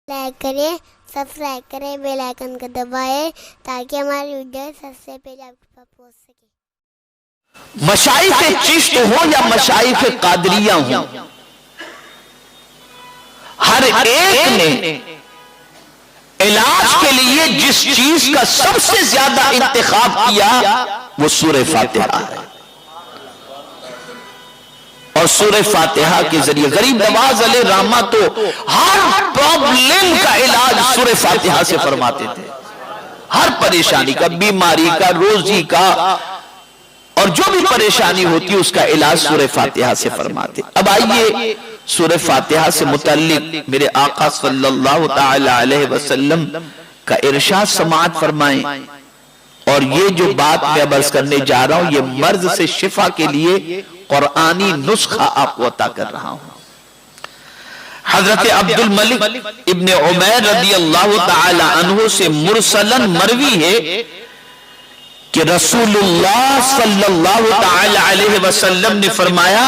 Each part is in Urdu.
لائک کریں، سبسکرائب کریں، بیل آئیکن کو دبائیں تاکہ ہماری ویڈیو سب سے پہلے آپ کے پاس پہنچ سکے۔ مشائخ چشت ہوں یا مشائخ قادریہ ہوں، ہر ایک نے علاج کے لیے جس چیز کا سب سے زیادہ انتخاب کیا وہ سورہ فاتحہ ہے، اور سورہ فاتحہ کے ذریعے غریب نواز علیہ رحمہ تو ہر پرابلم کا علاج سورہ فاتحہ سے فرماتے تھے، ہر پریشانی کا، بیماری کا، روزی کا، اور جو بھی پریشانی ہوتی اس کا علاج سورہ فاتحہ سے فرماتے۔ اب آئیے سورہ فاتحہ سے متعلق میرے آقا صلی اللہ تعالی علیہ وسلم کا ارشاد سماعت فرمائیں، اور یہ جو بات میں عرض کرنے جا رہا ہوں یہ مرض سے شفا کے لیے قرآنی نسخہ آپ کو عطا کر رہا ہوں۔ حضرت عبد الملک ابن عمیر رضی اللہ تعالی عنہ سے مرسلن مروی ہے کہ رسول اللہ صلی اللہ تعالی علیہ وسلم نے فرمایا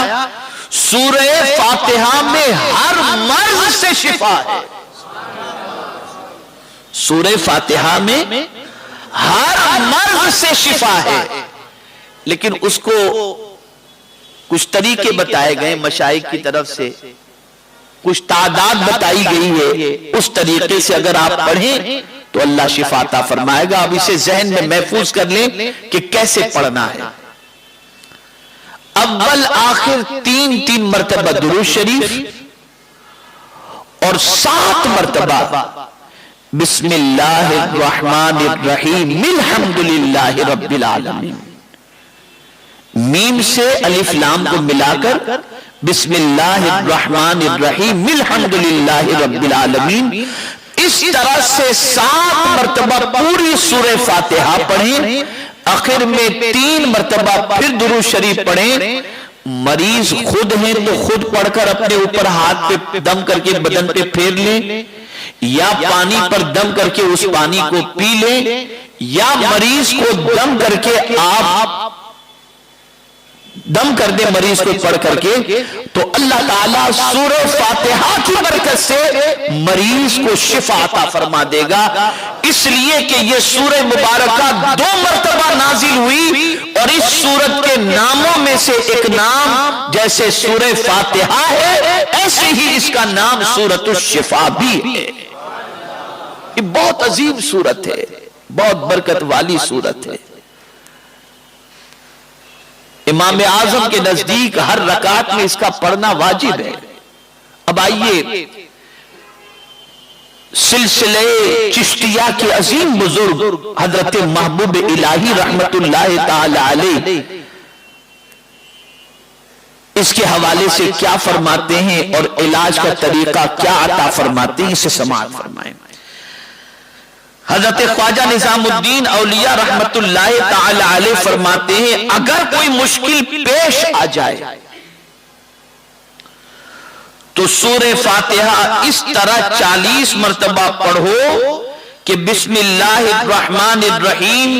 سورہ فاتحہ میں ہر مرض سے شفا ہے، سورہ فاتحہ میں ہر مرض سے شفا ہے، لیکن اس کو کچھ طریقے بتائے گئے مشائخ کی طرف سے، کچھ تعداد بتائی گئی ہے، اس طریقے سے اگر آپ پڑھیں تو اللہ شفا عطا فرمائے گا۔ اب اسے ذہن میں محفوظ کر لیں کہ کیسے پڑھنا ہے۔ اول آخر تین مرتبہ درود شریف اور 7 مرتبہ بسم اللہ الرحمن الرحیم الحمدللہ رب العالمین، میم سے الف لام کو ملا کر بسم اللہ الرحمن الرحیم الحمدللہ رب العالمین، اس طرح سے 7 مرتبہ پوری سورہ فاتحہ پڑھیں، آخر میں 3 مرتبہ پھر درود شریف پڑھیں۔ مریض خود ہیں تو خود پڑھ کر اپنے اوپر ہاتھ پہ دم کر کے بدن پہ پھیر لیں، یا پانی پر دم کر کے اس پانی کو پی لیں، یا مریض کو دم کر کے آپ دم کر دیں مریض کو پڑھ کر کے، تو اللہ تعالیٰ سورہ فاتحہ کی برکت سے مریض کو شفا عطا فرما دے گا، اس لیے کہ یہ سورہ مبارکہ 2 مرتبہ نازل ہوئی، اور اس سورت کے ناموں میں سے ایک نام جیسے سورہ فاتحہ ہے ایسے ہی اس کا نام سورۃ الشفا بھی ہے۔ یہ بہت عظیم سورت ہے، بہت برکت والی سورت ہے۔ امام اعظم کے نزدیک ہر رکعت میں اس کا پڑھنا واجب ہے۔ اب آئیے سلسلے چشتیہ کے عظیم بزرگ حضرت محبوب الہی رحمت اللہ تعالی علیہ اس کے حوالے سے کیا فرماتے ہیں اور علاج کا طریقہ کیا عطا فرماتے ہیں، اسے سماعت فرمائیں۔ حضرت خواجہ نظام الدین اولیاء رحمت اللہ تعالی علیہ فرماتے ہیں اگر کوئی مشکل پیش آ جائے تو سورہ فاتحہ اس طرح 40 مرتبہ پڑھو کہ بسم اللہ الرحمن الرحیم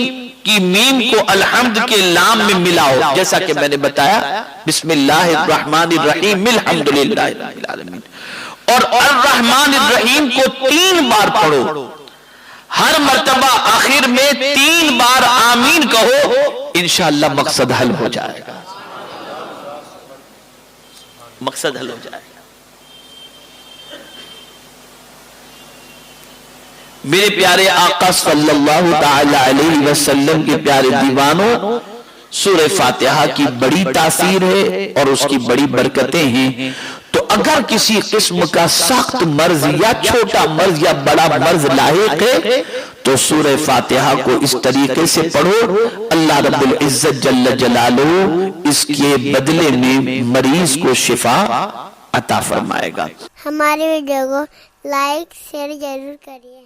کی میم کو الحمد کے لام میں ملاؤ، جیسا کہ میں نے بتایا بسم اللہ الرحمن الرحیم الحمدللہ رب العالمین، اور الرحمن الرحیم کو 3 بار پڑھو، ہر مرتبہ آخر میں 3 بار آمین کہو، انشاءاللہ مقصد حل ہو جائے گا، مقصد حل ہو جائے گا۔ میرے پیارے آقا صلی اللہ تعالی علیہ وسلم کے پیارے دیوانوں، سورہ فاتحہ کی بڑی تاثیر ہے اور اس کی بڑی برکتیں ہیں، تو اگر کسی قسم کا سخت مرض یا چھوٹا مرض یا بڑا مرض لاحق ہے تو سورہ فاتحہ کو اس طریقے سے پڑھو، اللہ رب العزت جل جلالہ اس کے بدلے میں مریض کو شفا عطا فرمائے گا۔ ہماری ویڈیو کو لائک شیئر ضرور کریے۔